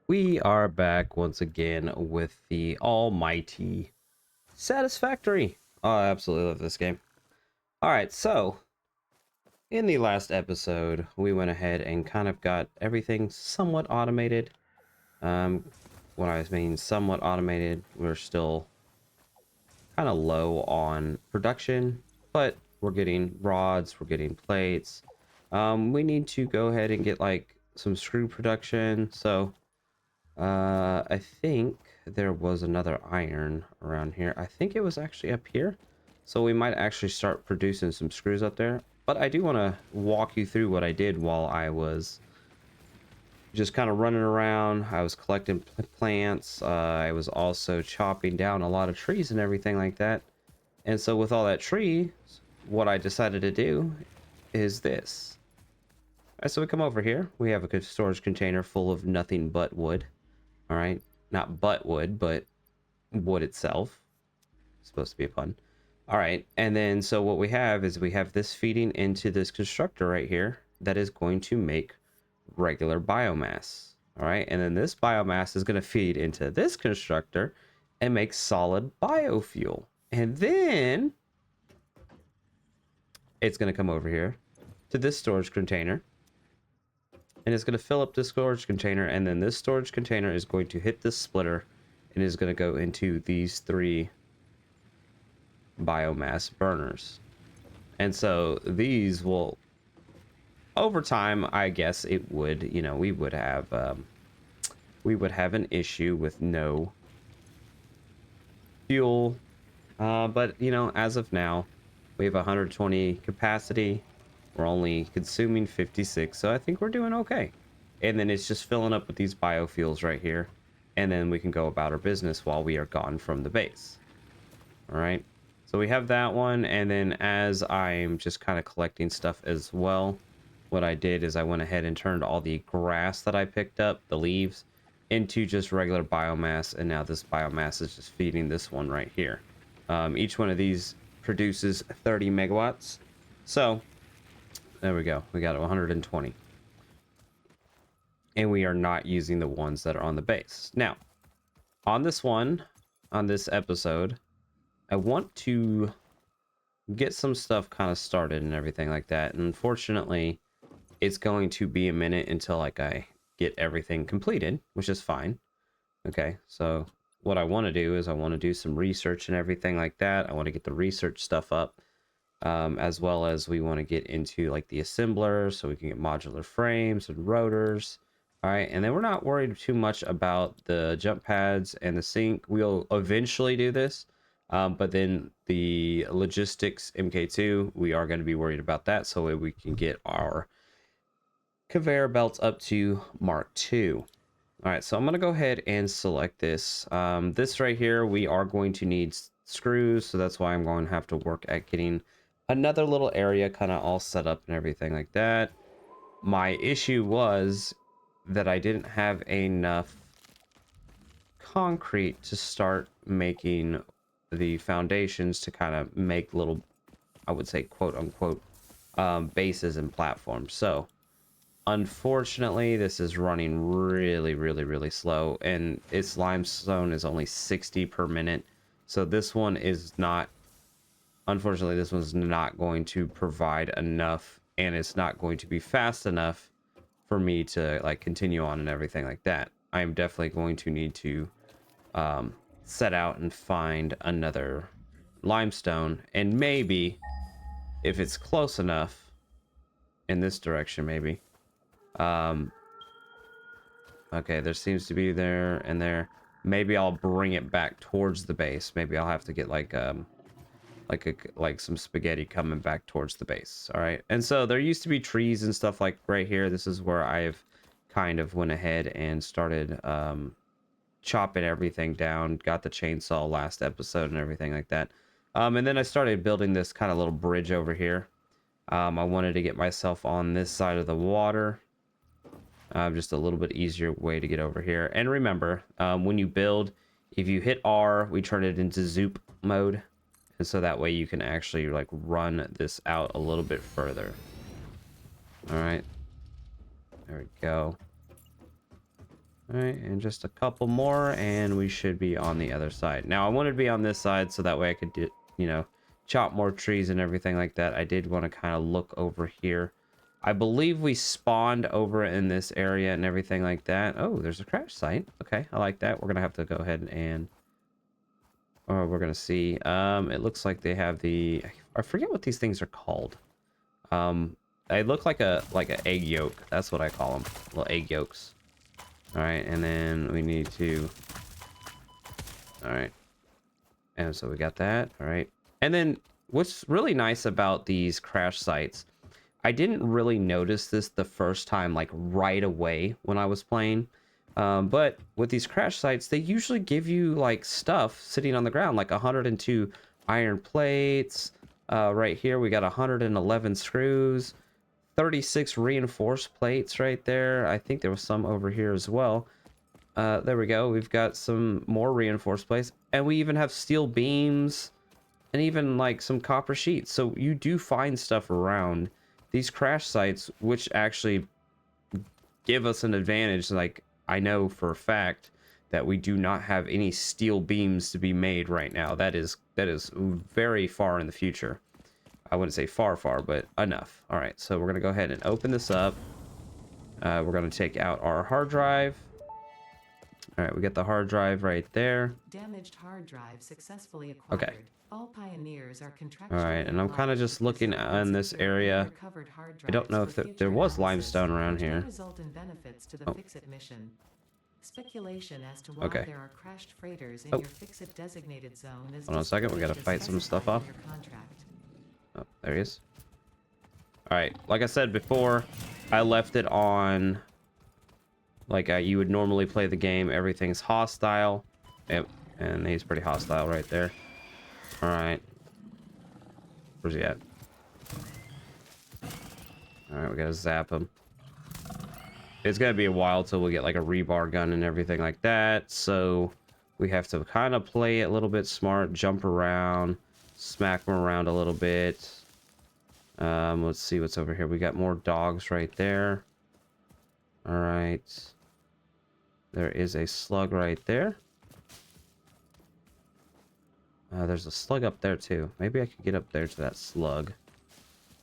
We are back once again with the almighty Satisfactory. Oh, I absolutely love this game. Alright, so in the last episode, we went ahead and kind of got everything somewhat automated. When I mean somewhat automated, we're still kind of low on production, but we're getting rods, we're getting plates. We need to go ahead and get like some screw production, so I think there was another iron around here. I think it was actually up here. So we might actually start producing some screws up there. But I do want to walk you through what I did while I was just kind of running around. I was collecting plants. I was also chopping down a lot of trees and everything like that. And so with all that tree, what I decided to do is this. All right, so we come over here. We have a storage container full of nothing but wood. All right, not butt wood, but wood itself. Supposed to be a pun. All right, and then so what we have is we have this feeding into this constructor right here that is going to make regular biomass. All right, and then this biomass is going to feed into this constructor and make solid biofuel. And then it's going to come over here to this storage container, and it's going to fill up this storage container, and then this storage container is going to hit this splitter and is going to go into these three biomass burners. And so these will, over time, I guess it would, we would have an issue with no fuel. But as of now, we have 120 capacity. We're only consuming 56, so I think we're doing okay. And then it's just filling up with these biofuels right here, and then we can go about our business while we are gone from the base. All right, so we have that one, and then as I'm just kind of collecting stuff as well, what I did is I went ahead and turned all the grass that I picked up, the leaves, into just regular biomass, and now this biomass is just feeding this one right here. Each one of these produces 30 megawatts, so there we go. We got 120. And we are not using the ones that are on the base. Now, on this episode, I want to get some stuff kind of started and everything like that. And unfortunately, it's going to be a minute until like I get everything completed, which is fine. Okay, so what I want to do is I want to do some research and everything like that. I want to get the research stuff up. As well as we want to get into like the assembler so we can get modular frames and rotors. All right, and then we're not worried too much about the jump pads and the sink. We'll eventually do this, but then the logistics MK2, we are going to be worried about that so we can get our conveyor belts up to Mark II. All right, so I'm going to go ahead and select this. This right here, we are going to need screws, so that's why I'm going to have to work at getting another little area kind of all set up and everything like that. My issue was that I didn't have enough concrete to start making the foundations to kind of make little, I would say, quote unquote, bases and platforms. So unfortunately, this is running really slow, and its limestone is only 60 per minute. So this one is not, unfortunately, this one's not going to provide enough, and it's not going to be fast enough for me to like continue on and everything like that. I am definitely going to need to set out and find another limestone, and maybe if it's close enough in this direction, maybe. Okay, there seems to be there and there. Maybe I'll bring it back towards the base. Maybe I'll have to get like some spaghetti coming back towards the base. All right, and so there used to be trees and stuff like right here. This is where I've kind of went ahead and started chopping everything down. Got the chainsaw last episode and everything like that. And then I started building this kind of little bridge over here. I wanted to get myself on this side of the water. Just a little bit easier way to get over here. And remember, when you build, if you hit R, we turn it into zoop mode. And so that way you can actually like run this out a little bit further. All right. There we go. All right, and just a couple more, and we should be on the other side. Now, I wanted to be on this side so that way I could, you know, chop more trees and everything like that. I did want to kind of look over here. I believe we spawned over in this area and everything like that. Oh, there's a crash site. Okay, I like that. We're gonna have to go ahead and we're gonna see. It looks like they have the, I forget what these things are called. They look like an egg yolk. That's what I call them, little egg yolks. All right, and then we need to. All right, and so we got that. All right, and then what's really nice about these crash sites, I didn't really notice this the first time, like right away when I was playing. But with these crash sites, they usually give you like stuff sitting on the ground, like 102 iron plates. Right here, we got 111 screws, 36 reinforced plates right there. I think there was some over here as well. There we go. We've got some more reinforced plates, and we even have steel beams and even like some copper sheets. So you do find stuff around these crash sites, which actually give us an advantage. Like, I know for a fact that we do not have any steel beams to be made right now. That is very far in the future. I wouldn't say far, but enough. All right, so we're gonna go ahead and open this up. We're gonna take out our hard drive. All right, we got the hard drive right there. Damaged hard drive successfully acquired. Okay. All pioneers are contractually. All right, and I'm kind of just looking in this area. I don't know if there was limestone around here. Result in benefits to the Fix-It mission. Speculation as to why there are crashed freighters in your Fix-It designated zone is. Hold on a second, we gotta fight some stuff off. Oh, there he is. All right, like I said before, I left it on like you would normally play the game. Everything's hostile. Yep, and he's pretty hostile right there. All right, where's he at? All right, we gotta zap him. It's gonna be a while till we get like a rebar gun and everything like that, so we have to kind of play it a little bit smart, jump around, smack them around a little bit. Let's see what's over here. We got more dogs right there. All right, there is a slug right there. There's a slug up there too. Maybe I could get up there to that slug.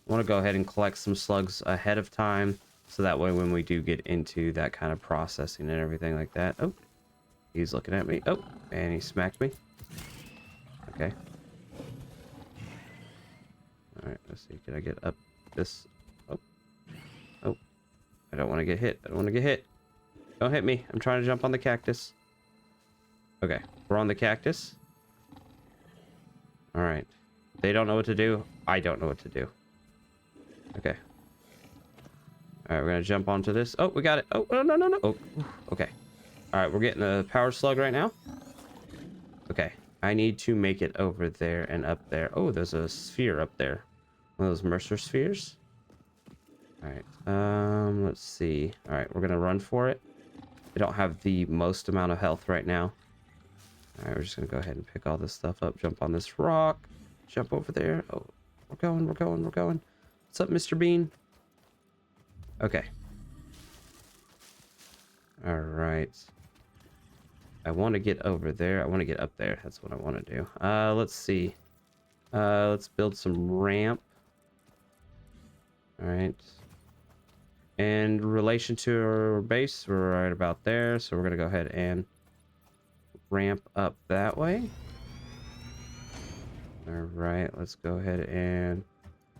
I want to go ahead and collect some slugs ahead of time, so that way when we do get into that kind of processing and everything like that. Oh, he's looking at me. Oh, and he smacked me. Okay. All right, let's see. Can I get up this? Oh, oh, I don't want to get hit. I don't want to get hit. Don't hit me. I'm trying to jump on the cactus. Okay, we're on the cactus. All right. They don't know what to do. I don't know what to do. Okay. All right, we're gonna jump onto this. Oh, we got it. Oh, no, no, no, no. Oh, okay. All right, we're getting a power slug right now. Okay, I need to make it over there and up there. Oh, there's a sphere up there. One of those Mercer spheres. All right. Let's see. All right, we're gonna run for it. I don't have the most amount of health right now. All right, we're just gonna go ahead and pick all this stuff up. Jump on this rock. Jump over there. Oh, we're going. We're going. We're going. What's up, Mr. Bean? Okay. All right. I want to get over there. I want to get up there. That's what I want to do. Let's see. Let's build some ramp. All right. In relation to our base, we're right about there. So we're going to go ahead and ramp up that way. All right. Let's go ahead and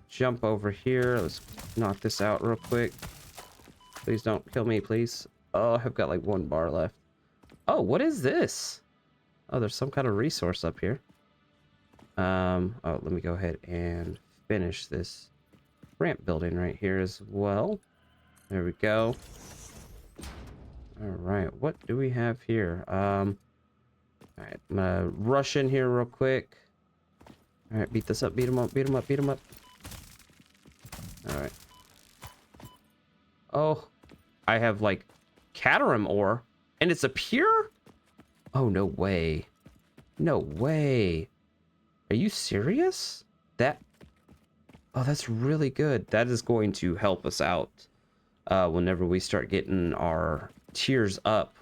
jump over here. Let's knock this out real quick. Please don't kill me, please. Oh, I've got like 1 bar left. Oh, what is this? Oh, there's some kind of resource up here. Oh, let me go ahead and finish this ramp building right here as well. There we go. All right, what do we have here? All right, I'm gonna rush in here real quick. All right, beat this up, beat him up, beat him up, beat him up. All right. Oh, I have like Caterham ore, and it's a pure? Oh, no way. No way. Are you serious? Oh, that's really good. That is going to help us out whenever we start getting our tiers up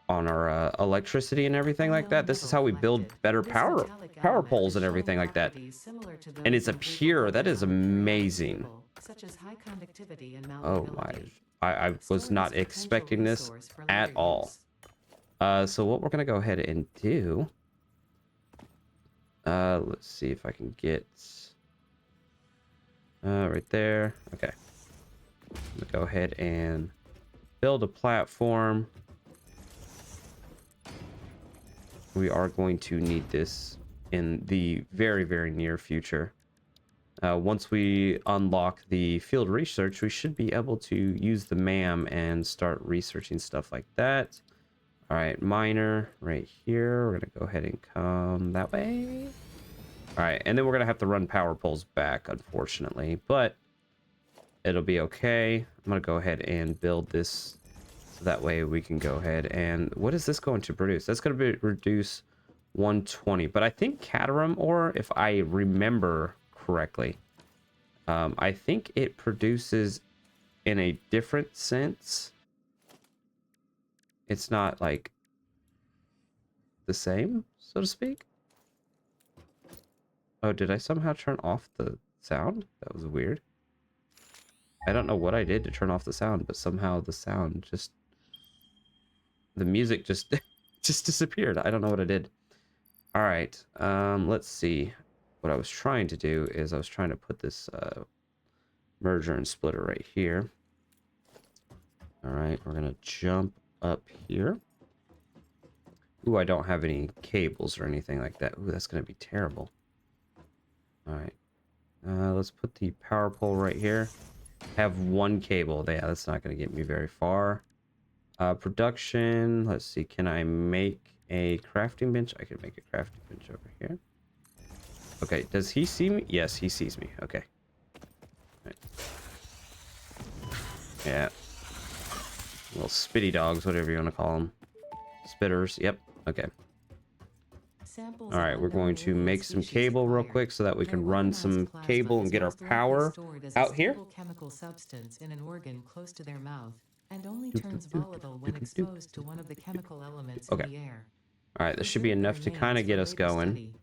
on our electricity and everything like that. This is how we build better power poles and everything like that. And it's a pure, that is amazing. Such as high conductivity and Oh my, malleability. I was not expecting this at all. So what we're gonna go ahead and do, let's see if I can get right there. Okay, I'm gonna go ahead and build a platform. We are going to need this in the very, very near future. Once we unlock the field research, we should be able to use the MAM and start researching stuff like that. All right, miner right here. We're gonna go ahead and come that way. All right, and then we're gonna have to run power poles back, unfortunately, but it'll be okay. I'm gonna go ahead and build this so that way we can go ahead and, what is this going to produce? That's going to reduce 120, but I think Caterham ore, if I remember correctly, I think it produces in a different sense. It's not like the same, so to speak. Oh, did I somehow turn off the sound? That was weird. I don't know what I did to turn off the sound, but somehow the sound just, the music just just disappeared. I don't know what I did. All right, let's see. What I was trying to do is I was trying to put this merger and splitter right here. All right, we're gonna jump up here. Ooh, I don't have any cables or anything like that. Ooh, that's gonna be terrible. All right, let's put the power pole right here. Have one cable. Yeah, that's not gonna get me very far. Production, let's see, can I make a crafting bench? I can make a crafting bench over here. Okay, does he see me? Yes, he sees me. Okay. Right. Yeah. Little spitty dogs, whatever you want to call them. Spitters, yep. Okay. All right, we're going to make some cable real quick so that we can run some cable and get our power out here. Chemical substance in an organ close to their mouth, and only turns volatile when exposed to one of the chemical elements in the air. All right, this should be enough to kind of get us going.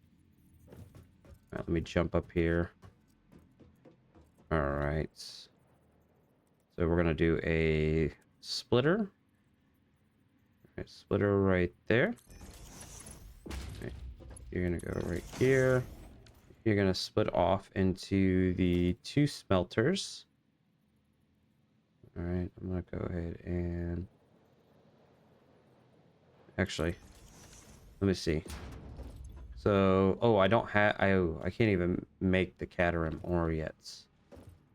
All right, let me jump up here. All right. So we're going to do a splitter. All right, splitter right there. Okay. You're going to go right here. You're going to split off into the 2 smelters. All right, I'm going to go ahead and... Actually, let me see. So, oh, I don't have... I can't even make the Caterham ore yet.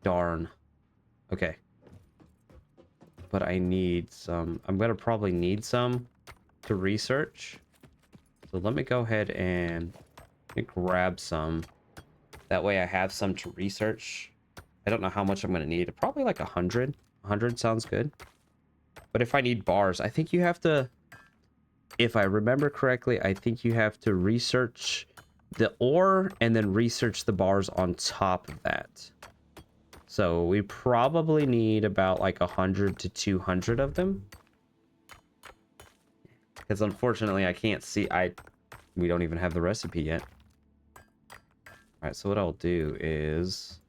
Darn. Okay. But I need some... I'm going to probably need some to research. So let me go ahead and grab some. That way I have some to research. I don't know how much I'm going to need. Probably like 100. 100 sounds good. But if I need bars, I think you have to... If I remember correctly, I think you have to research the ore and then research the bars on top of that. So we probably need about like 100 to 200 of them. Because unfortunately I can't see, we don't even have the recipe yet. Alright, so what I'll do is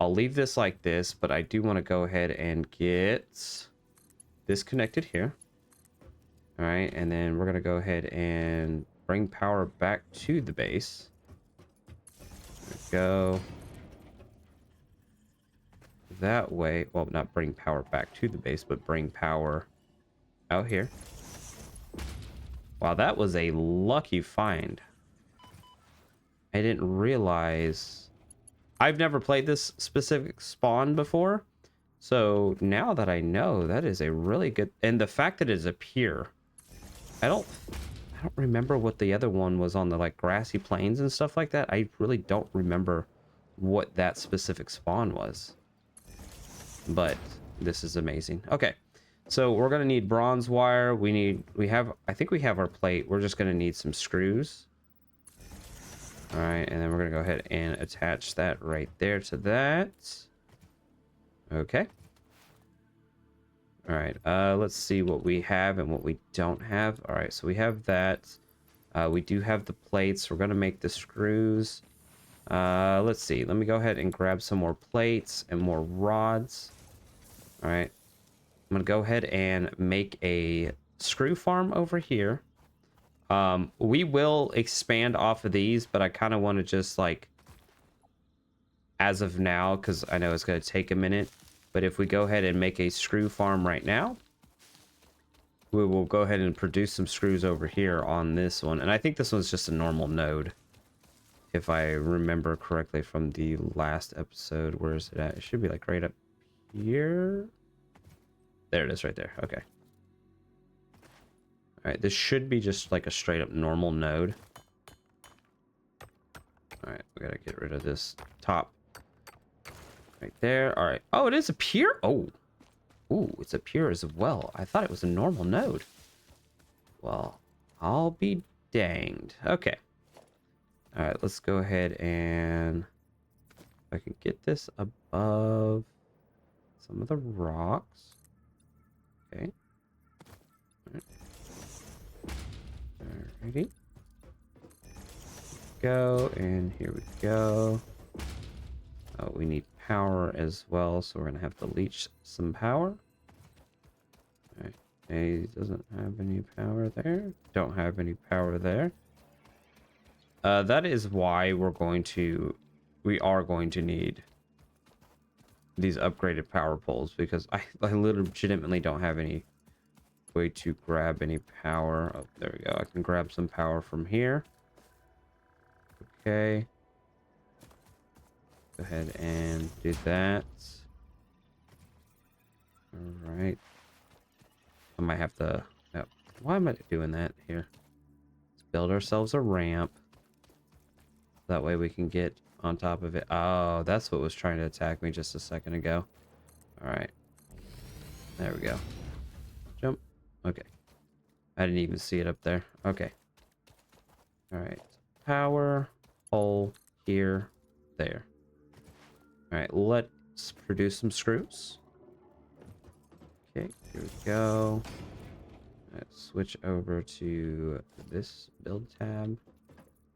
I'll leave this like this, but I do want to go ahead and get this connected here. Alright, and then we're going to go ahead and bring power back to the base. There we go. That way, well, not bring power back to the base, but bring power out here. Wow, that was a lucky find. I didn't realize... I've never played this specific spawn before. So now that I know, that is a really good... And the fact that it's a pier... I don't remember what the other one was on the like grassy plains and stuff like that. I really don't remember what that specific spawn was. But this is amazing. Okay. So we're going to need bronze wire. I think we have our plate. We're just going to need some screws. All right, and then we're going to go ahead and attach that right there to that. Okay. All right, let's see what we have and what we don't have. All right, so we have that. We do have the plates. We're gonna make the screws. Let's see. Let me go ahead and grab some more plates and more rods. All right, I'm gonna go ahead and make a screw farm over here. We will expand off of these, but I kind of want to just like, as of now, because I know it's going to take a minute, but if we go ahead and make a screw farm right now, we will go ahead and produce some screws over here on this one. And I think this one's just a normal node, if I remember correctly from the last episode. Where is it at? It should be like right up here. There it is right there. Okay. All right, this should be just like a straight up normal node. All right, we gotta get rid of this top right there. All right. Oh, it is a pier. Oh, ooh, it's a pier as well. I thought it was a normal node. Well, I'll be danged. Okay. All right, let's go ahead and if I can get this above some of the rocks. Okay. Alrighty. Go, and here we go. Oh, we need power as well, so we're gonna have to leech some power. Alright, A doesn't have any power there. Don't have any power there. That is why we are going to need these upgraded power poles, because I legitimately don't have any way to grab any power. Oh, there we go. I can grab some power from here. Okay. Go ahead and do that. All right. I might have to... Oh, why am I doing that here? Let's build ourselves a ramp. That way we can get on top of it. Oh, that's what was trying to attack me just a second ago. All right. There we go. Jump. Okay. I didn't even see it up there. Okay. All right. Power hole here, there. All right. Let's produce some screws. Okay. Here we go. Let's switch over to this build tab.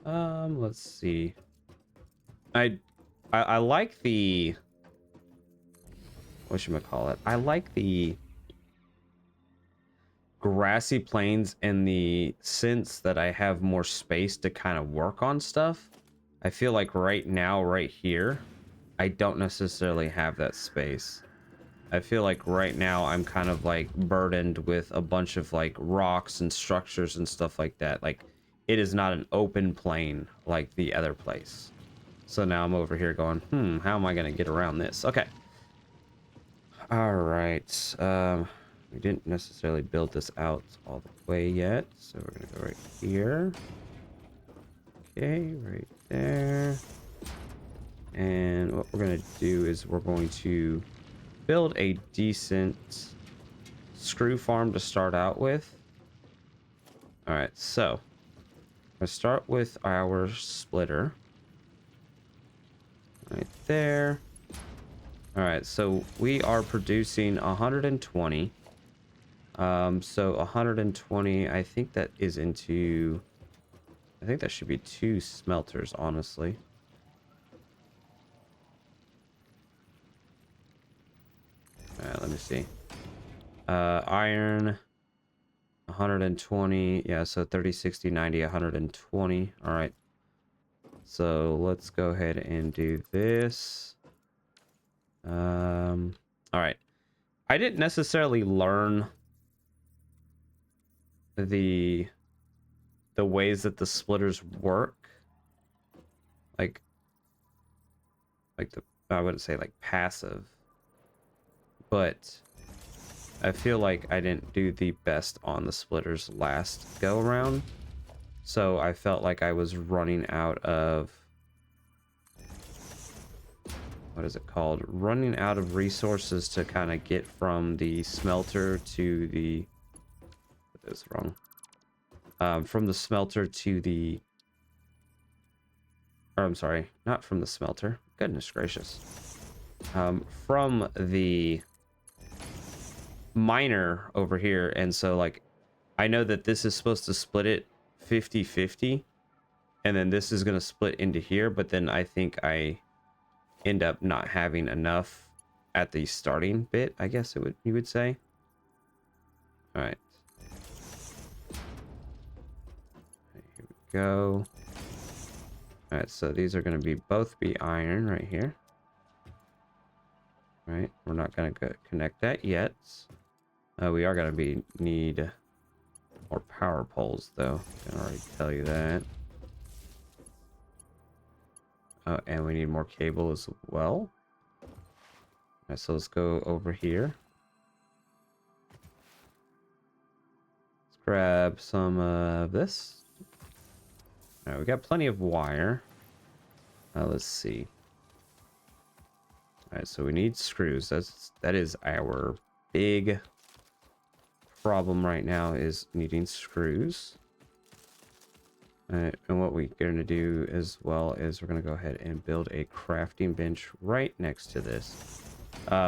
Let's see. I like the, whatchamacallit? I like the grassy plains in the sense that I have more space to kind of work on stuff. I feel like right now, right here, I don't necessarily have that space. I feel like right now I'm kind of like burdened with a bunch of like rocks and structures and stuff like that. Like, it is not an open plain like the other place. So now I'm over here going, how am I going to get around this? Okay. All right. We didn't necessarily build this out all the way yet. So we're going to go right here. Okay, right there. And what we're going to do is we're going to build a decent screw farm to start out with. All right, so I'm going to start with our splitter. Right there. All right, so we are producing 120. So 120, I think that is into... I think that should be 2 smelters, honestly. All right, let me see. Iron, 120. Yeah, so 30, 60, 90, 120. All right. So let's go ahead and do this. All right. I didn't necessarily learn the ways that the splitters work. Like the, I wouldn't say like passive, but I feel like I didn't do the best on the splitters last go around. So I felt like I was running out of, what is it called? Running out of resources to kind of get from the smelter to the, that is wrong. From the smelter to the, or I'm sorry, not from the smelter. Goodness gracious. From the miner over here, and so like I know that this is supposed to split it 50-50, and then this is going to split into here, but then I think I end up not having enough at the starting bit, I guess you would say. All right. Here we go. All right, so these are going to be both iron right here. All right, we're not going to connect that yet. We are going to need more power poles, though. I can already tell you that. Oh, and we need more cable as well. All right, so let's go over here. Let's grab some of this. All right, we got plenty of wire. Let's see. All right, so we need screws. That is our big problem right now, is needing screws. And what we're going to do as well is we're going to go ahead and build a crafting bench right next to this.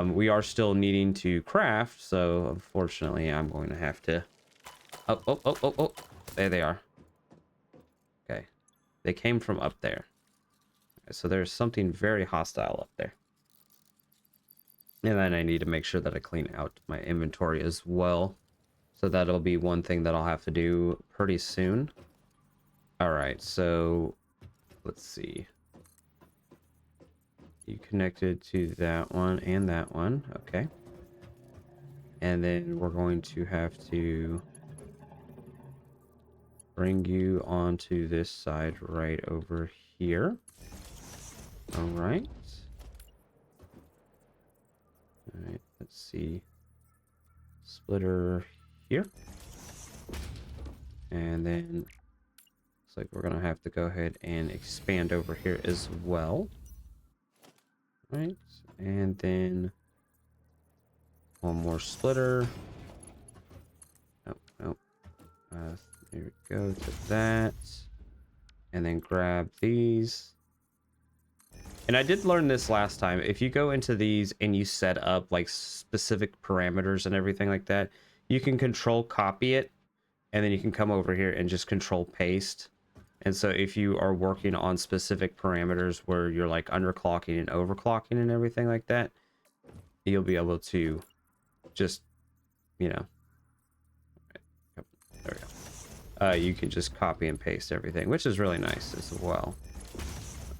We are still needing to craft, so unfortunately I'm going to have to... Oh. There they are. Okay. They came from up there. So there's something very hostile up there. And then I need to make sure that I clean out my inventory as well. So that'll be one thing that I'll have to do pretty soon. Alright, so let's see. You connected to that one and that one. Okay. And then we're going to have to bring you onto this side right over here. Alright. Alright, let's see. Splitter here. And then looks like we're gonna have to go ahead and expand over here as well. Right, and then one more splitter. Nope. There we go to that. And then grab these. And I did learn this last time. If you go into these and you set up like specific parameters and everything like that, you can control copy it, and then you can come over here and just control paste. And so if you are working on specific parameters where you're like underclocking and overclocking and everything like that, you'll be able to just, you know, there we go. You can just copy and paste everything, which is really nice as well.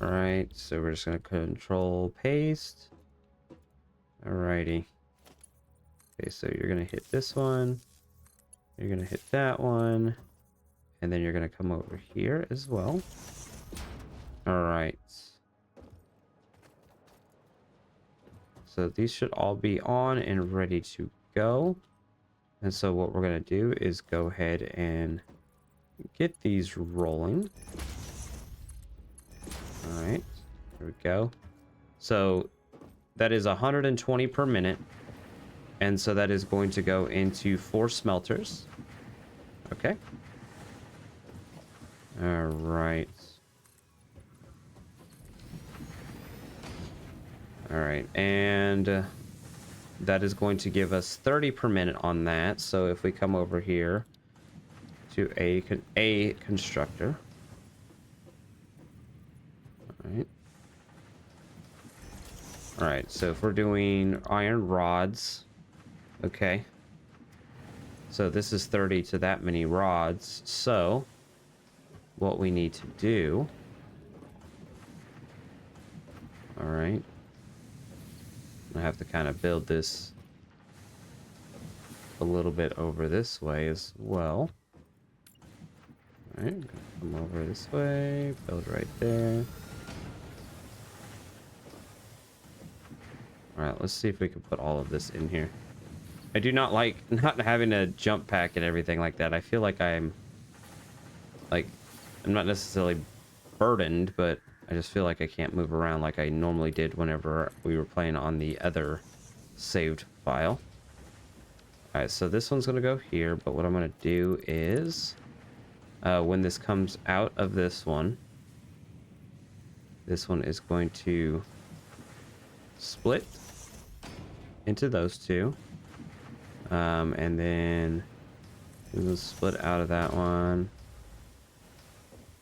All right, so we're just gonna control paste. Alrighty. Okay, so you're gonna hit this one. You're gonna hit that one. And then you're going to come over here as well. All right. So these should all be on and ready to go. And so what we're going to do is go ahead and get these rolling. All right. There we go. So that is 120 per minute. And so that is going to go into 4 smelters. Okay. All right. All right, and that is going to give us 30 per minute on that. So if we come over here to a constructor. All right. All right, so if we're doing iron rods, okay. So this is 30 to that many rods. So what we need to do, all right, I have to kind of build this a little bit over this way as well. All right, come over this way, build right there. All right, let's see if we can put all of this in here. I do not like not having a jump pack and everything like that. I feel like I'm not necessarily burdened, but I just feel like I can't move around like I normally did whenever we were playing on the other saved file. All right, so this one's going to go here, but what I'm going to do is when this comes out of this one is going to split into those two. And then we'll split out of that one.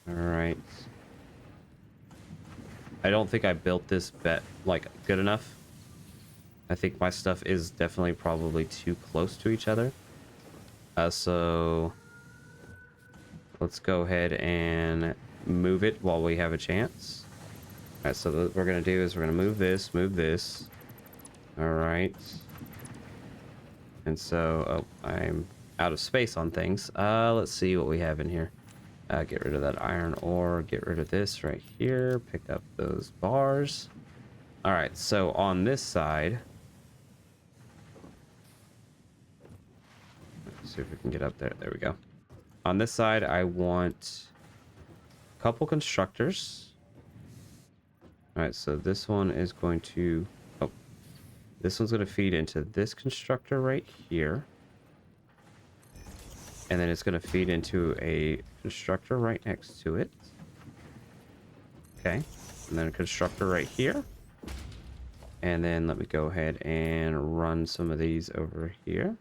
All right. I don't think I built this bet like good enough. I think my stuff is definitely probably too close to each other. So let's go ahead and move it while we have a chance. All right, so what we're gonna do is we're gonna move this. All right. And so, oh, I'm out of space on things. Let's see what we have in here. Get rid of that iron ore, get rid of this right here, pick up those bars. All right, so on this side, let's see if we can get up there. There we go. On this side, I want a couple constructors. All right, so this one is going to, oh, this one's going to feed into this constructor right here. And then it's going to feed into a constructor right next to it. Okay. And then a constructor right here. And then let me go ahead and run some of these over here.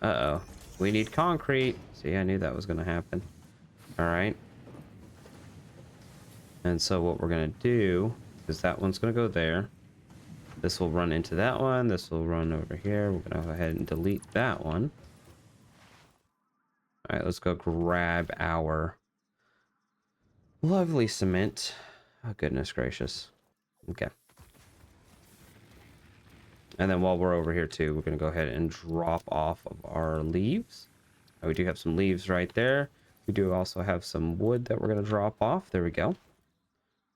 Uh-oh. We need concrete. See, I knew that was going to happen. All right. And so what we're going to do is that one's going to go there. This will run into that one. This will run over here. We're going to go ahead and delete that one. All right, let's go grab our lovely cement. Oh, goodness gracious. Okay. And then while we're over here too, we're going to go ahead and drop off of our leaves. We do have some leaves right there. We do also have some wood that we're going to drop off. There we go. All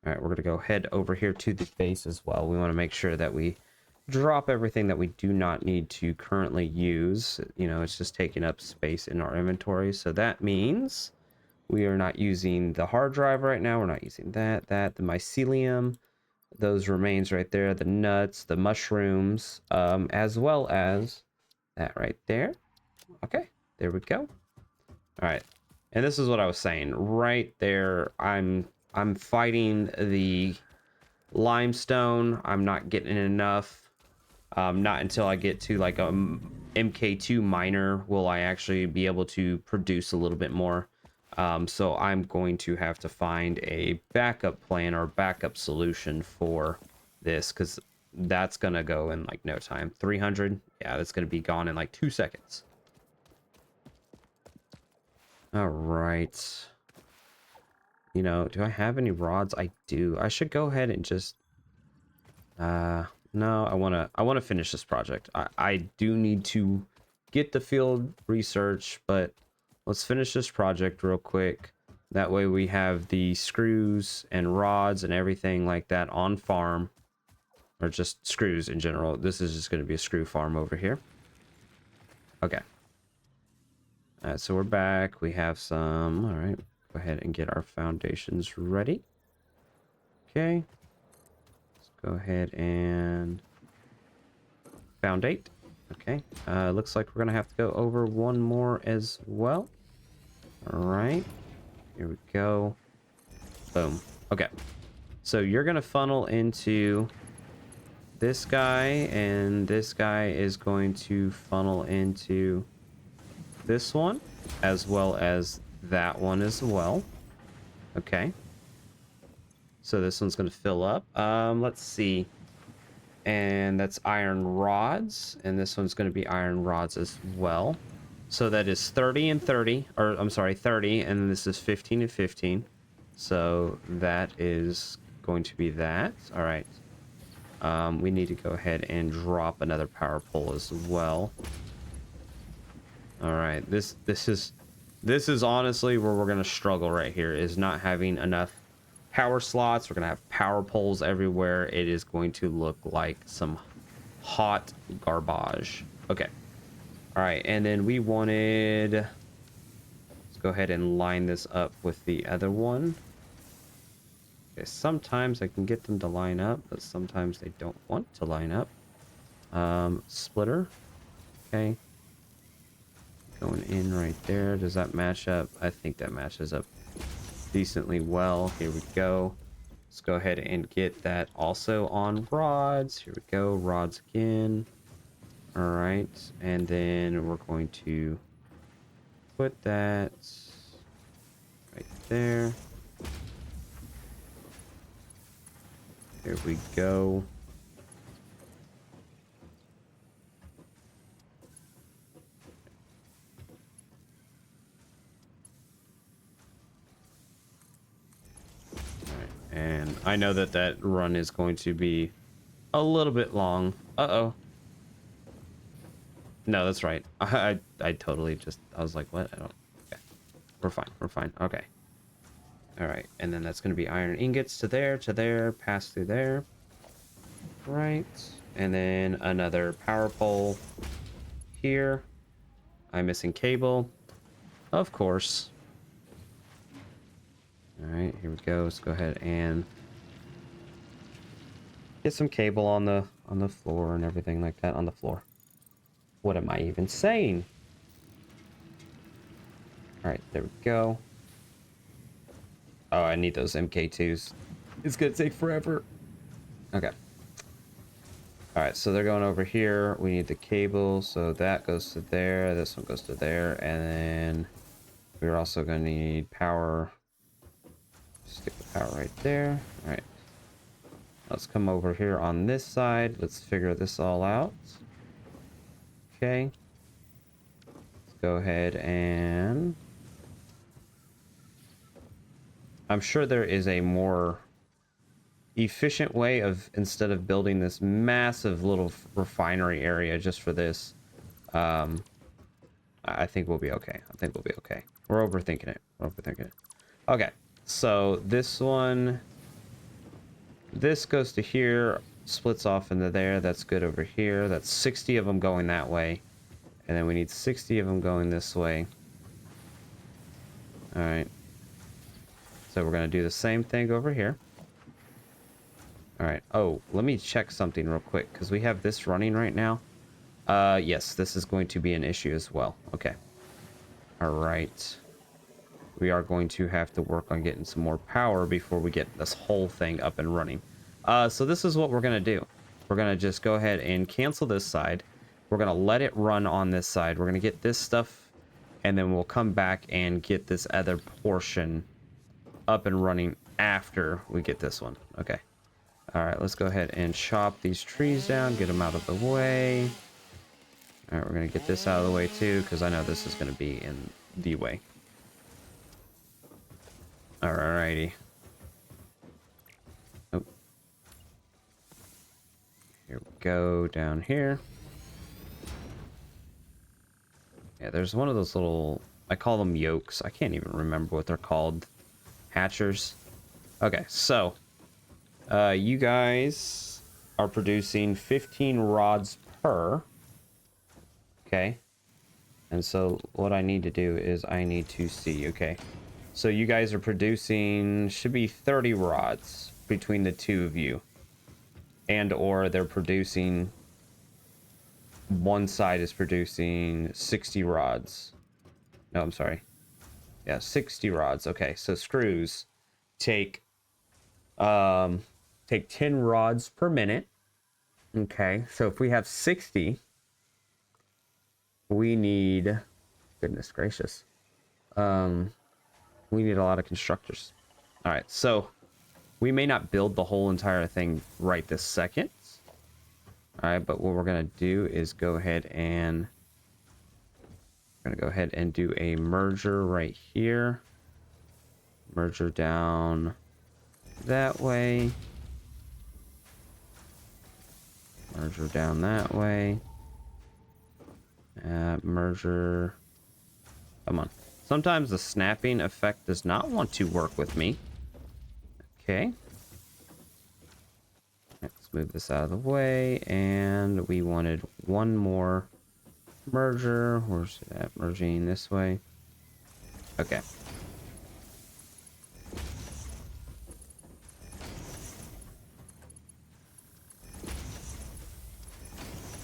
right, we're going to go head over here to the base as well. We want to make sure that we drop everything that we do not need to currently use. You know, it's just taking up space in our inventory. So that means we are not using the hard drive right now. We're not using that, the mycelium, those remains right there, the nuts, the mushrooms, as well as that right there. Okay, there we go. All right. And this is what I was saying right there. I'm fighting the limestone. I'm not getting enough. Not until I get to like a MK2 miner will I actually be able to produce a little bit more. So I'm going to have to find a backup plan or backup solution for this, because that's going to go in like no time. 300, yeah, that's going to be gone in like 2 seconds. All right. You know, do I have any rods? I do. I should go ahead and just no, I want to finish this project. I do need to get the field research, but let's finish this project real quick. That way we have the screws and rods and everything like that on farm, or just screws in general. This is just going to be a screw farm over here. Okay. All right, so we're back. We have some. All right, go ahead and get our foundations ready. Okay. Go ahead and foundate. Okay. Looks like we're gonna have to go over one more as well. All right. Here we go. Boom. Okay. So you're gonna funnel into this guy, and this guy is going to funnel into this one, as well as that one as well. Okay. So this one's going to fill up. Let's see. And that's iron rods. And this one's going to be iron rods as well. So that is 30 and 30. Or, I'm sorry, 30. And then this is 15 and 15. So that is going to be that. All right. We need to go ahead and drop another power pole as well. All right. This is honestly where we're going to struggle right here, is not having enough power slots. We're gonna have power poles everywhere. It is going to look like some hot garbage. Okay. All right, and then we wanted, let's go ahead and line this up with the other one. Okay, sometimes I can get them to line up, but sometimes they don't want to line up. Splitter. Okay. Going in right there. Does that match up? I think that matches up decently well. Here we go. Let's go ahead and get that also on rods. Here we go. Rods again. All right, and then we're going to put that right there. There we go. And I know that that run is going to be a little bit long. Uh-oh. No, that's right. I totally just, I was like, what? I don't, okay. We're fine. We're fine. Okay. All right. And then that's going to be iron ingots to there, pass through there. Right. And then another power pole here. I'm missing cable. Of course. All right, here we go. Let's go ahead and get some cable on the floor and everything like that on the floor. What am I even saying? All right, there we go. Oh, I need those MK2s. It's gonna take forever. Okay. All right, so they're going over here. We need the cable, so that goes to there. This one goes to there, and then we're also gonna need power. Stick the power right there. All right. Let's come over here on this side. Let's figure this all out. Okay. Let's go ahead and... I'm sure there is a more efficient way of, instead of building this massive little refinery area just for this, I think we'll be okay. I think we'll be okay. We're overthinking it. We're overthinking it. Okay. So this one... This goes to here, splits off into there. That's good over here. That's 60 of them going that way. And then we need 60 of them going this way. All right. So we're going to do the same thing over here. All right. Oh, let me check something real quick because we have this running right now. Yes, this is going to be an issue as well. Okay. All right. We are going to have to work on getting some more power before we get this whole thing up and running. So this is what we're going to do. We're going to just go ahead and cancel this side. We're going to let it run on this side. We're going to get this stuff, and then we'll come back and get this other portion up and running after we get this one. Okay. All right, let's go ahead and chop these trees down, get them out of the way. All right, we're going to get this out of the way too, because I know this is going to be in the way. Alrighty. Oh. Here we go, down here. Yeah, there's one of those little, I call them yokes. I can't even remember what they're called. Hatchers. Okay, so you guys are producing 15 rods per. Okay. And so what I need to do is I need to see, okay. So you guys are producing, should be 30 rods between the two of you. And or they're producing, one side is producing 60 rods. No, I'm sorry. Yeah, 60 rods. Okay, so screws take 10 rods per minute. Okay, so if we have 60, we need, goodness gracious. We need a lot of constructors. All right, so we may not build the whole entire thing right this second. All right, but what we're gonna do is go ahead and do a merger right here. Merger down that way. Merger down that way. Merger. Come on. Sometimes the snapping effect does not want to work with me. Okay. Let's move this out of the way. And we wanted one more merger. Where's that? Merging this way. Okay.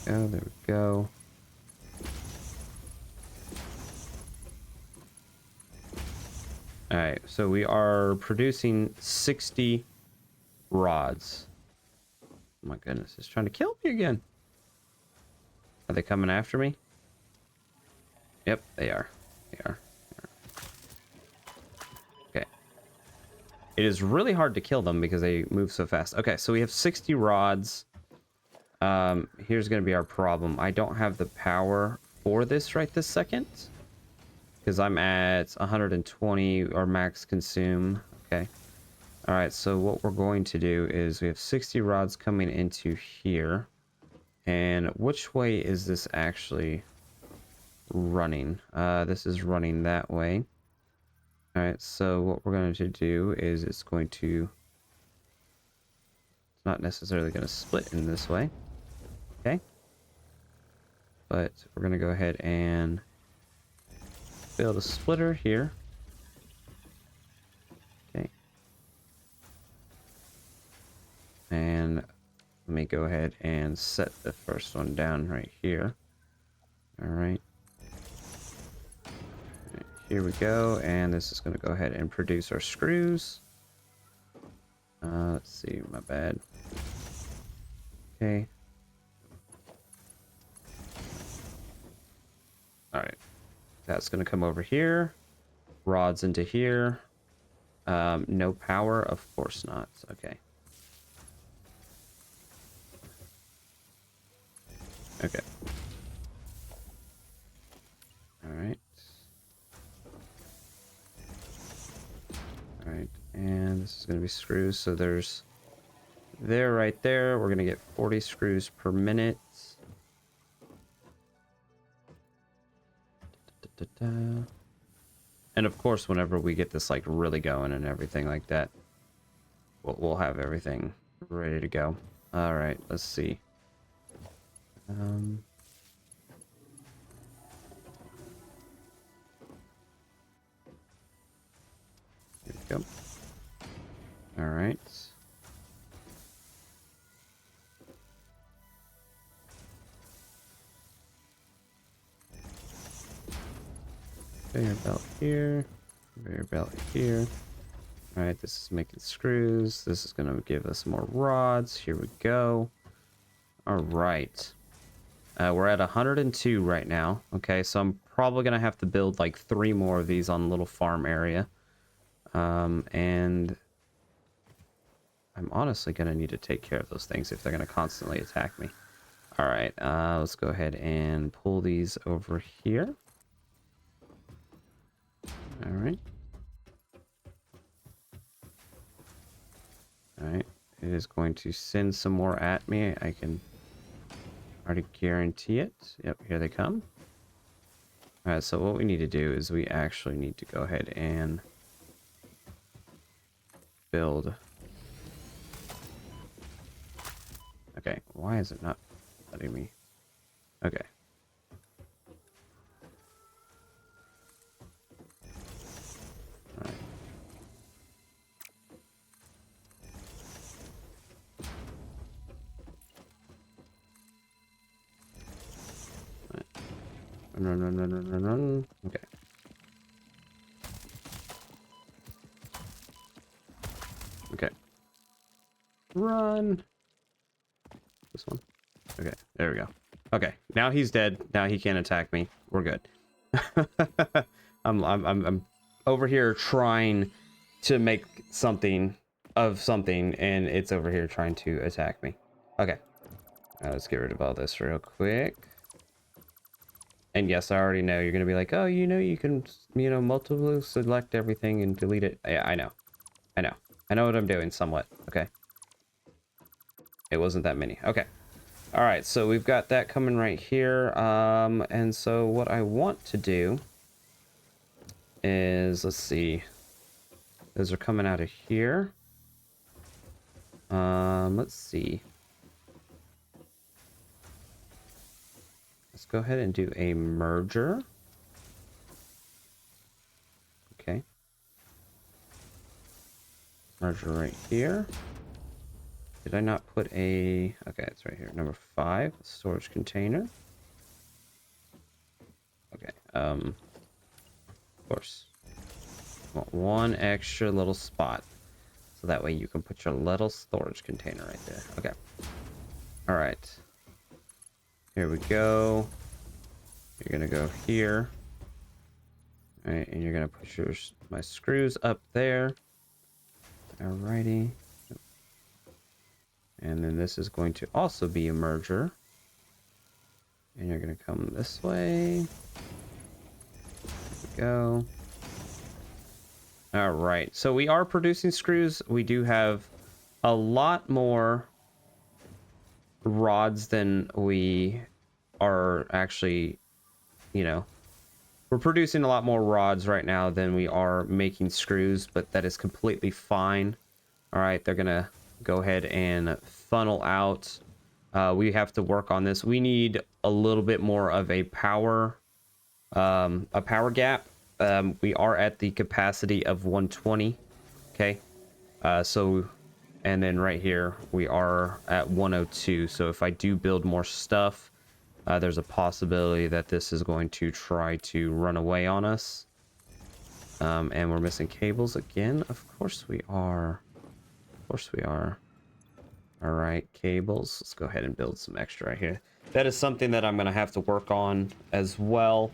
Oh, there we go. All right, so we are producing 60 rods. Oh my goodness, it's trying to kill me again. Are they coming after me? Yep, they are. They are. Okay. It is really hard to kill them because they move so fast. Okay, so we have 60 rods. Here's going to be our problem. I don't have the power for this right this second. Because I'm at 120 or max consume. Okay. Alright, so what we're going to do is we have 60 rods coming into here. And which way is this actually running? This is running that way. Alright, so what we're going to do is it's not necessarily going to split in this way. Okay. But we're going to go ahead and build a splitter here. Okay. And let me go ahead and set the first one down right here. Alright. Here we go, and this is going to go ahead and produce our screws. Let's see, my bad. Okay. Alright. That's going to come over here. Rods into here. No power? Of course not. Okay. Okay. Alright. Alright, and this is going to be screws, so there's there right there. We're going to get 40 screws per minute. And of course, whenever we get this like really going and everything like that, we'll have everything ready to go. Alright, let's see. Here we go. Alright. Conveyor belt here. Conveyor belt here. Alright, this is making screws. This is going to give us more rods. Here we go. Alright. We're at 102 right now. Okay, so I'm probably going to have to build like 3 more of these on the little farm area. And I'm honestly going to need to take care of those things if they're going to constantly attack me. Alright, let's go ahead and pull these over here. Alright. Alright, it is going to send some more at me. I can already guarantee it. Yep, here they come. Alright, so what we need to do is we actually need to go ahead and build. Okay, why is it not letting me? Okay. Alright. Run. Okay. Okay. Run. This one. Okay, there we go. Okay, now he's dead. Now he can't attack me. We're good. I'm over here trying to make something of something, and it's over here trying to attack me. Okay. Let's get rid of all this real quick. And yes, I already know you're gonna be like, oh, you can, multiple select everything and delete it. Yeah, I know what I'm doing somewhat. Okay. It wasn't that many. Okay. All right, so we've got that coming right here. And so what I want to do is, let's see. Those are coming out of here. Let's see. Let's go ahead and do a merger. Okay. Merger right here. Did I not put a... Okay, it's right here. Number 5, storage container. Okay, of course. Want one extra little spot. So that way you can put your little storage container right there. Okay. Alright. Here we go. You're gonna go here. All right, and you're gonna push my screws up there. Alrighty. And then this is going to also be a merger. And you're gonna come this way. There we go. All right, so we are producing screws. We do have a lot more rods than we are actually, you know, we're producing a lot more rods right now than we are making screws, but that is completely fine. All right, they're gonna go ahead and funnel out. We have to work on this. We need a little bit more of a power gap. We are at the capacity of 120. Okay, and then right here we are at 102. So if I do build more stuff, there's a possibility that this is going to try to run away on us. And we're missing cables again. Of course we are. Of course we are. All right, cables. Let's go ahead and build some extra right here. That is something that I'm going to have to work on as well.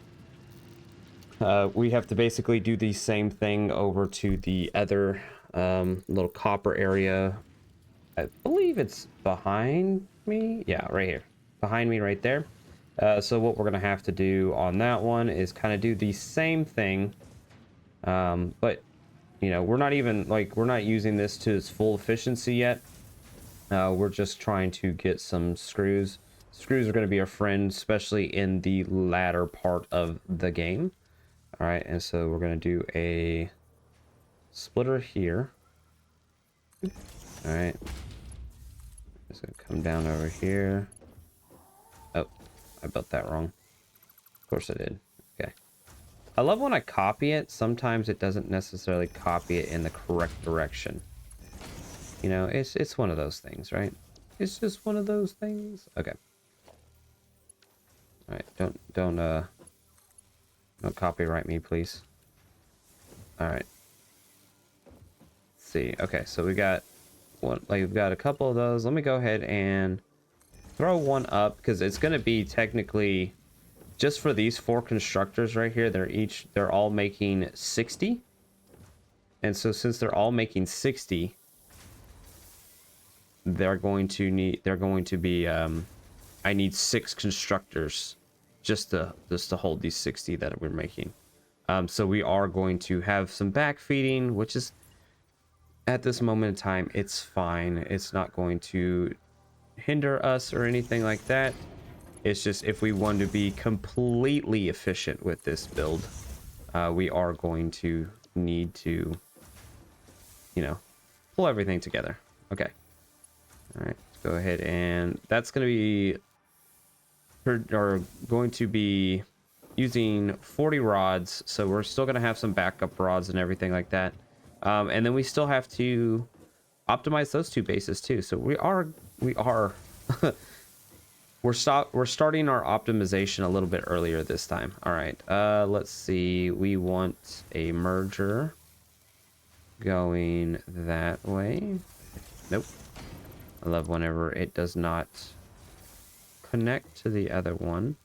We have to basically do the same thing over to the other little copper area. I believe it's behind me. Yeah, right here. Behind me right there. So what we're going to have to do on that one is kind of do the same thing. But, you know, we're not using this to its full efficiency yet. We're just trying to get some screws. Screws are going to be our friend, especially in the latter part of the game. All right, and so we're going to do a splitter here. All right. It's going to come down over here. Oh, I built that wrong. Of course I did. Okay. I love when I copy it. Sometimes it doesn't necessarily copy it in the correct direction. You know, it's one of those things, right? It's just one of those things. Okay. All right, don't copyright me, please. All right. Let's see. Okay, so we got one. Like we've got a couple of those. Let me go ahead and throw one up because it's going to be technically just for these 4 constructors right here. They're all making 60, and so since they're all making 60. They're going to be I need 6 constructors just to hold these 60 that we're making. So we are going to have some back feeding, which is at this moment in time, it's fine. It's not going to hinder us or anything like that. It's just if we want to be completely efficient with this build, we are going to need to, you know, pull everything together. Okay. All right, let's go ahead and that's going to be using 40 rods. So we're still going to have some backup rods and everything like that. And then we still have to optimize those 2 bases too. So we're starting our optimization a little bit earlier this time. All right, let's see. We want a merger going that way. Nope. I love whenever it does not connect to the other one.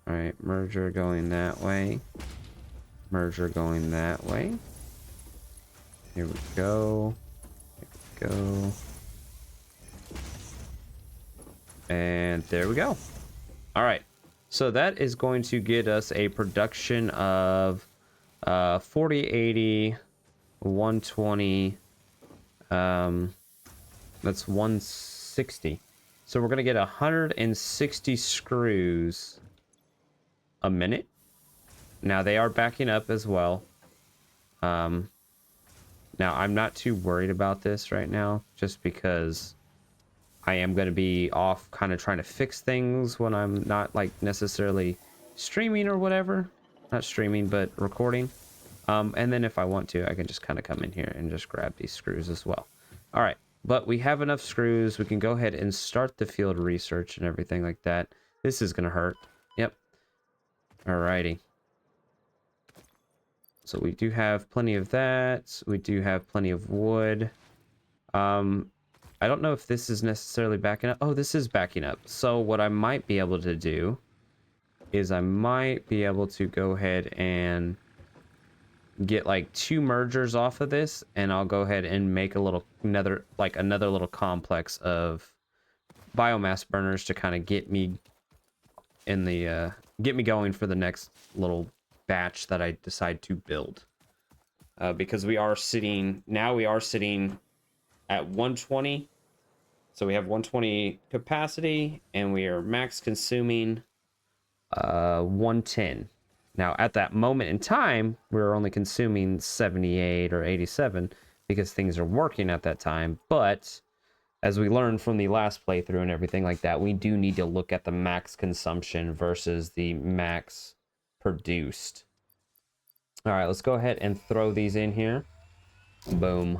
All right, merger going that way. Merger going that way. Here we go. Here we go. And there we go. All right. So that is going to get us a production of 40, 80, 120, that's 160. So we're going to get 160 screws a minute. Now they are backing up as well. Now I'm not too worried about this right now, just because I am going to be off kind of trying to fix things when I'm not like necessarily streaming or whatever. Not streaming, but recording. And then if I want to, I can just kind of come in here and just grab these screws as well. All right. But we have enough screws. We can go ahead and start the field research and everything like that. This is going to hurt. Yep. Alrighty. So we do have plenty of that. We do have plenty of wood. I don't know if this is necessarily backing up. Oh, this is backing up. So what I might be able to do is I might be able to go ahead and get like 2 mergers off of this, and I'll go ahead and make another little complex of biomass burners to kind of get me in the get me going for the next little batch that I decide to build. Because we are sitting at 120. So we have 120 capacity, and we are max consuming 110. Now, at that moment in time, we're only consuming 78 or 87 because things are working at that time. But as we learned from the last playthrough and everything like that, we do need to look at the max consumption versus the max produced. All right, let's go ahead and throw these in here. Boom.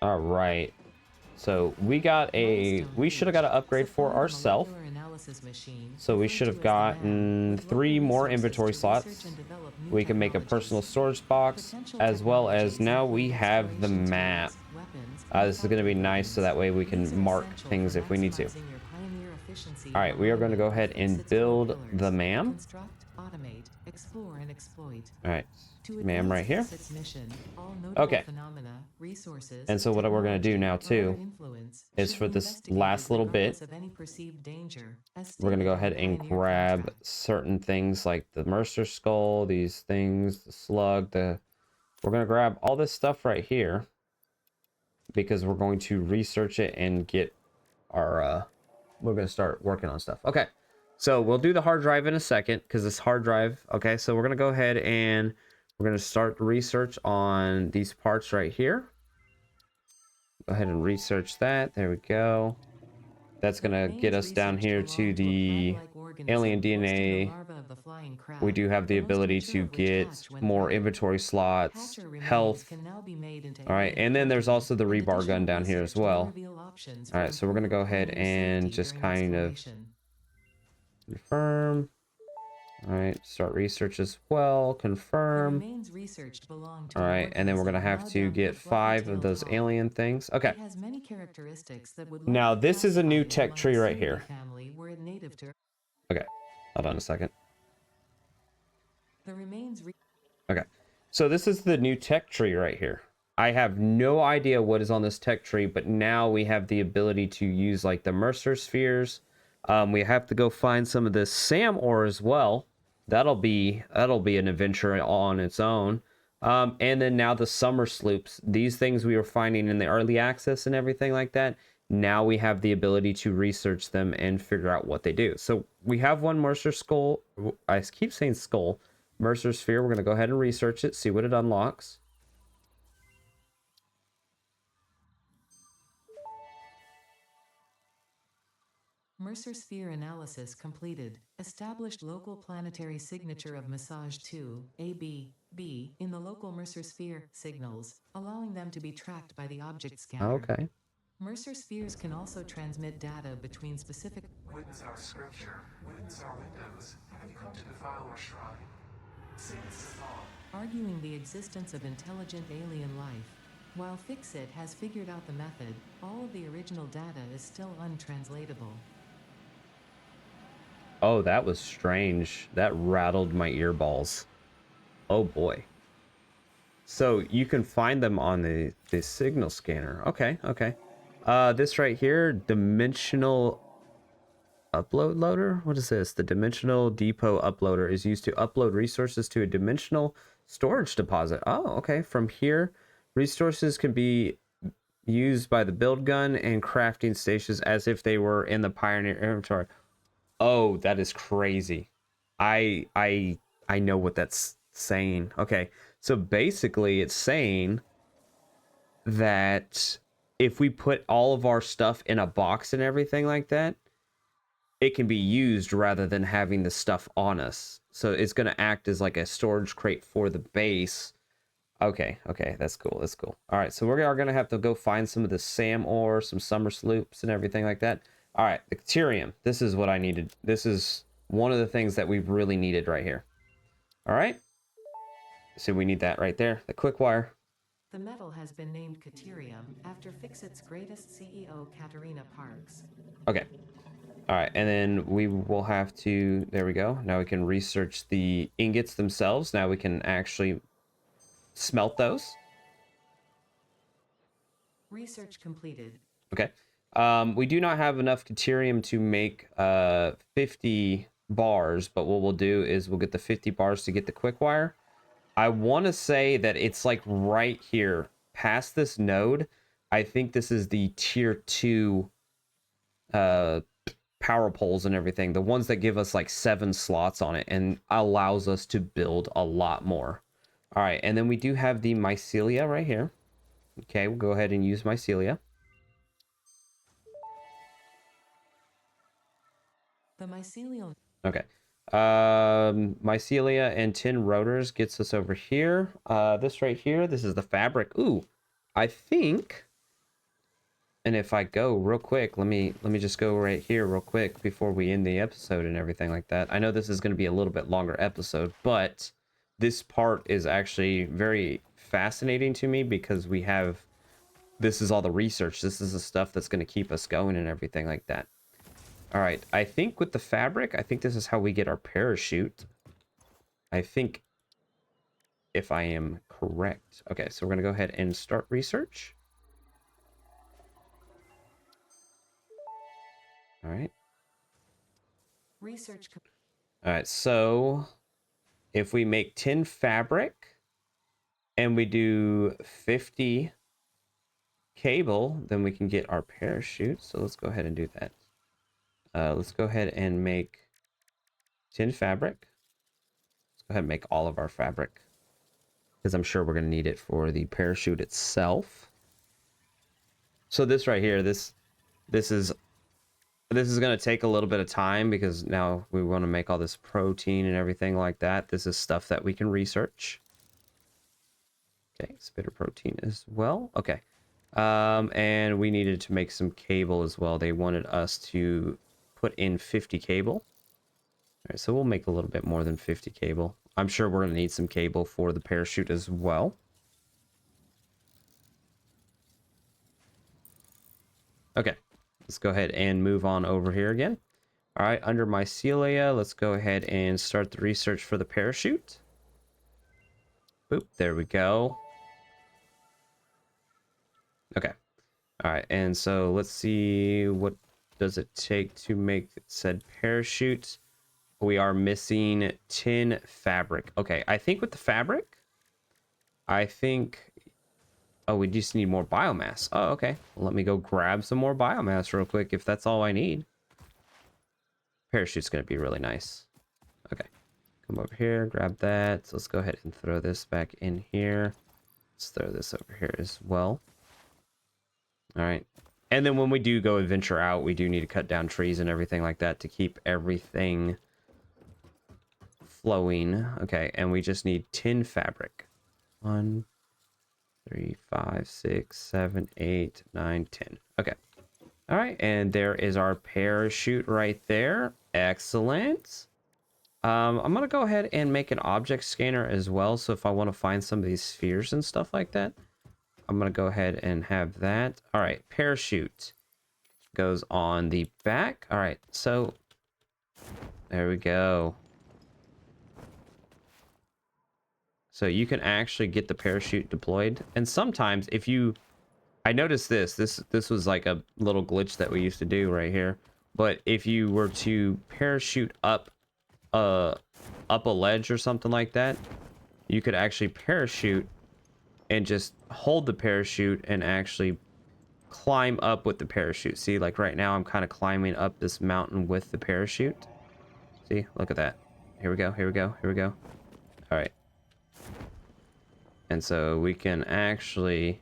All right. So we should have got an upgrade for ourselves. So we should have gotten 3 more inventory slots. We can make a personal storage box, as well as now we have the map. This is going to be nice, so that way we can mark things if we need to. All right, we are going to go ahead and build the MAM. All right, MAM right here. Okay. And so what we're going to do now too is for this last little bit, we're going to go ahead and grab certain things like the Mercer skull, these things, the slug, we're going to grab all this stuff right here because we're going to research it and get our we're going to start working on stuff. Okay. So we'll do the hard drive in a second because this hard drive. Okay. So we're going to go ahead and we're going to start research on these parts right here. Go ahead and research that. There we go. That's going to get us down here to the alien DNA. We do have the ability to get more inventory slots, health. All right. And then there's also the rebar gun down here as well. All right. So we're going to go ahead and just kind of confirm. All right, start research as well, confirm. All right, and then we're gonna have to get 5 of those alien things. Okay. Now this is a new tech tree right here. Okay, hold on a second. Okay, so this is the new tech tree right here. I have no idea what is on this tech tree, but now we have the ability to use like the Mercer spheres. We have to go find some of this SAM ore as well. That'll be an adventure on its own. And then now the summer sloops, these things we were finding in the early access and everything like that. Now we have the ability to research them and figure out what they do. So we have one Mercer skull. I keep saying skull. Mercer sphere. We're going to go ahead and research it, see what it unlocks. Mercer sphere analysis completed. Established local planetary signature of massage 2, AB, in the local Mercer sphere signals, allowing them to be tracked by the object scanner. Okay. Mercer spheres can also transmit data between specific... Witness our scripture, witness our windows. Have you come to defile our shrine? Sing this song. Arguing the existence of intelligent alien life. While Fixit has figured out the method, all of the original data is still untranslatable. Oh, that was strange. That rattled my earballs. Oh boy. So you can find them on the signal scanner. Okay, okay. This right here, dimensional upload loader. What is this? The dimensional depot uploader is used to upload resources to a dimensional storage deposit. Oh, okay. From here, resources can be used by the build gun and crafting stations as if they were in the Pioneer inventory. Oh, that is crazy. I know what that's saying. Okay. So basically it's saying that if we put all of our stuff in a box and everything like that, it can be used rather than having the stuff on us. So it's going to act as like a storage crate for the base. Okay, okay, that's cool, that's cool. All right, so we are going to have to go find some of the SAM ore, some summer sloops and everything like that. All right, the Bacterium. This is what I needed. This is one of the things that we've really needed right here. All right. So we need that right there, the quick wire. The metal has been named Caterium after Fixit's greatest CEO, Katerina Parks. Okay. All right, and then we will have to, there we go. Now we can research the ingots themselves. Now we can actually smelt those. Research completed. Okay. We do not have enough deuterium to make 50 bars, but what we'll do is we'll get the 50 bars to get the quick wire. I want to say that it's like right here past this node. I think this is the tier 2 power poles and everything, the ones that give us like 7 slots on it and allows us to build a lot more. All right, and then we do have the mycelia right here. Okay, we'll go ahead and use mycelia. The mycelial. Okay. Mycelia and tin rotors gets us over here. This right here, this is the fabric. Ooh, I think. And if I go real quick, let me just go right here real quick before we end the episode and everything like that. I know this is going to be a little bit longer episode, but this part is actually very fascinating to me because we have, this is all the research. This is the stuff that's going to keep us going and everything like that. All right, I think with the fabric, I think this is how we get our parachute. I think, if I am correct. Okay, so we're going to go ahead and start research. All right. Research. All right, so if we make 10 fabric and we do 50 cable, then we can get our parachute. So let's go ahead and do that. Let's go ahead and make 10 fabric. Let's go ahead and make all of our fabric because I'm sure we're going to need it for the parachute itself. So this right here, this is going to take a little bit of time because now we want to make all this protein and everything like that. This is stuff that we can research. Okay, spitter protein as well. Okay. And we needed to make some cable as well. They wanted us to put in 50 cable. All right, so we'll make a little bit more than 50 cable. I'm sure we're going to need some cable for the parachute as well. Okay, let's go ahead and move on over here again. All right, under mycelia, let's go ahead and start the research for the parachute. Boop, there we go. Okay. All right, and so let's see, what does it take to make said parachute? We are missing 10 fabric. Okay, I think with the fabric, I think, oh, we just need more biomass. Oh, okay. Well, let me go grab some more biomass real quick if that's all I need. Parachute's going to be really nice. Okay, come over here, grab that. So let's go ahead and throw this back in here. Let's throw this over here as well. All right. And then when we do go adventure out, we do need to cut down trees and everything like that to keep everything flowing. Okay, and we just need 10 fabric. 1, 3, 5, 6, 7, 8, 9, 10. Okay. All right, and there is our parachute right there. Excellent. I'm gonna go ahead and make an object scanner as well. So if I want to find some of these spheres and stuff like that, I'm gonna go ahead and have that. All right, parachute goes on the back. All right, so there we go. So you can actually get the parachute deployed. And sometimes if you, I noticed this was like a little glitch that we used to do right here. But if you were to parachute up a ledge or something like that, you could actually parachute and just hold the parachute and actually climb up with the parachute. See, like right now I'm kind of climbing up this mountain with the parachute. See, look at that. Here we go, here we go, here we go. All right. And so we can actually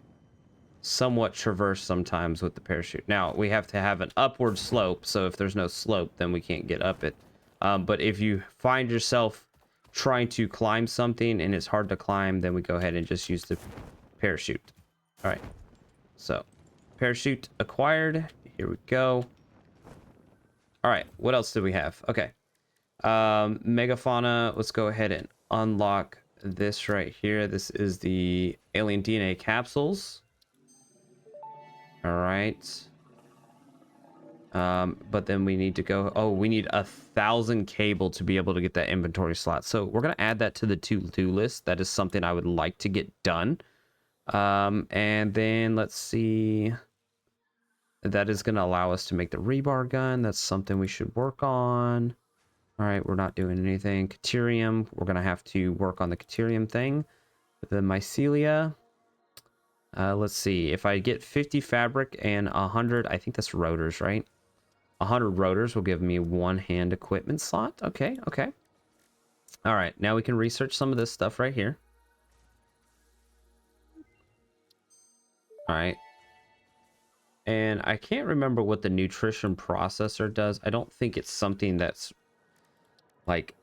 somewhat traverse sometimes with the parachute. Now, we have to have an upward slope, so if there's no slope, then we can't get up it. But if you find yourself trying to climb something and it's hard to climb, then we go ahead and just use the parachute. All right. So, parachute acquired. Here we go. All right. What else do we have? Okay. Megafauna. Let's go ahead and unlock this right here. This is the alien DNA capsules. All right. But then we need to go, oh, we need 1,000 cable to be able to get that inventory slot. So we're going to add that to the to-do list. That is something I would like to get done. And then let's see. That is going to allow us to make the rebar gun. That's something we should work on. All right, we're not doing anything. Caterium, we're going to have to work on the caterium thing. The mycelia. Let's see. If I get 50 fabric and 100, I think that's rotors, right? 100 rotors will give me 1 hand equipment slot. Okay, okay. All right, now we can research some of this stuff right here. All right. And I can't remember what the nutrition processor does. I don't think it's something that's like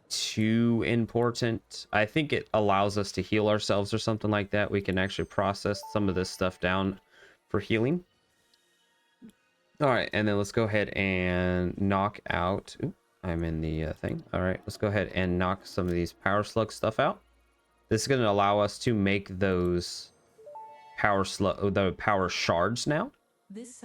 too important. I think it allows us to heal ourselves or something like that. We can actually process some of this stuff down for healing. All right, and then let's go ahead and knock out. Ooh, I'm in the thing. All right, let's go ahead and knock some of these power slug stuff out. This is going to allow us to make those the power shards now. This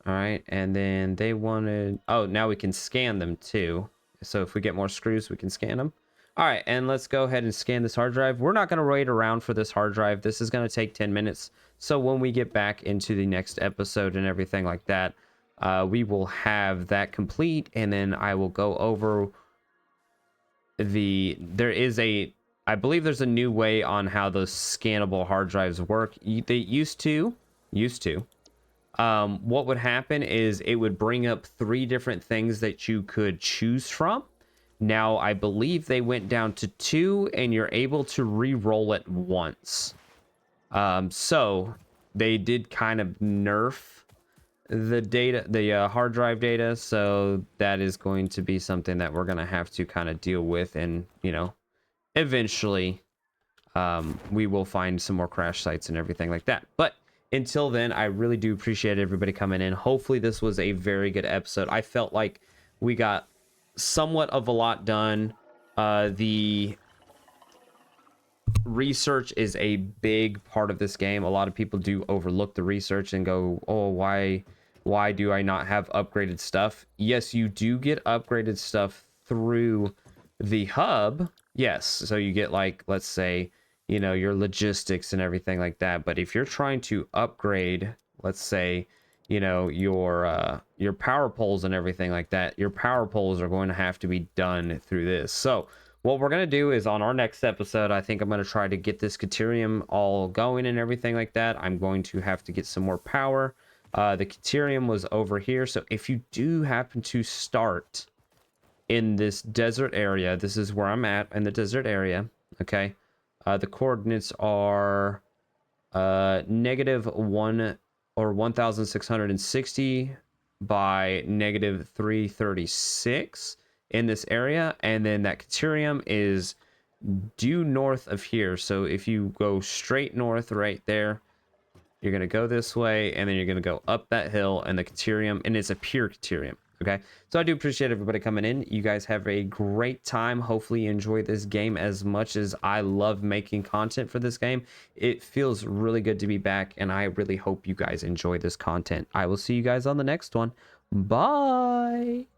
All right, and then they wanted, oh, now we can scan them too. So if we get more screws, we can scan them. All right, and let's go ahead and scan this hard drive. We're not going to wait around for this hard drive. This is going to take 10 minutes. So when we get back into the next episode and everything like that, we will have that complete, and then I will go over I believe there's a new way on how those scannable hard drives work. They used to, what would happen is it would bring up 3 different things that you could choose from. Now, I believe they went down to 2, and you're able to re-roll it once. So they did kind of nerf the data, the hard drive data. So that is going to be something that we're going to have to kind of deal with, and, you know, eventually we will find some more crash sites and everything like that. But until then, I really do appreciate everybody coming in. Hopefully this was a very good episode. I felt like we got somewhat of a lot done. The research is a big part of this game. A lot of people do overlook the research and go, oh, why do I not have upgraded stuff? Yes, you do get upgraded stuff through the hub. Yes, so you get, like, let's say, you know, your logistics and everything like that. But if you're trying to upgrade, let's say, you know, your power poles and everything like that, your power poles are going to have to be done through this. So what we're going to do is, on our next episode, I think I'm going to try to get this caterium all going and everything like that. I'm going to have to get some more power. The caterium was over here. So if you do happen to start in this desert area, this is where I'm at in the desert area. Okay. The coordinates are -1 or 1660 by -336 in this area, and then that caterium is due north of here. So if you go straight north right there, you're going to go this way, and then you're going to go up that hill, and the caterium, and it's a pure caterium. Okay, so I do appreciate everybody coming in. You guys have a great time. Hopefully you enjoy this game as much as I love making content for this game. It feels really good to be back, and I really hope you guys enjoy this content. I will see you guys on the next one. Bye.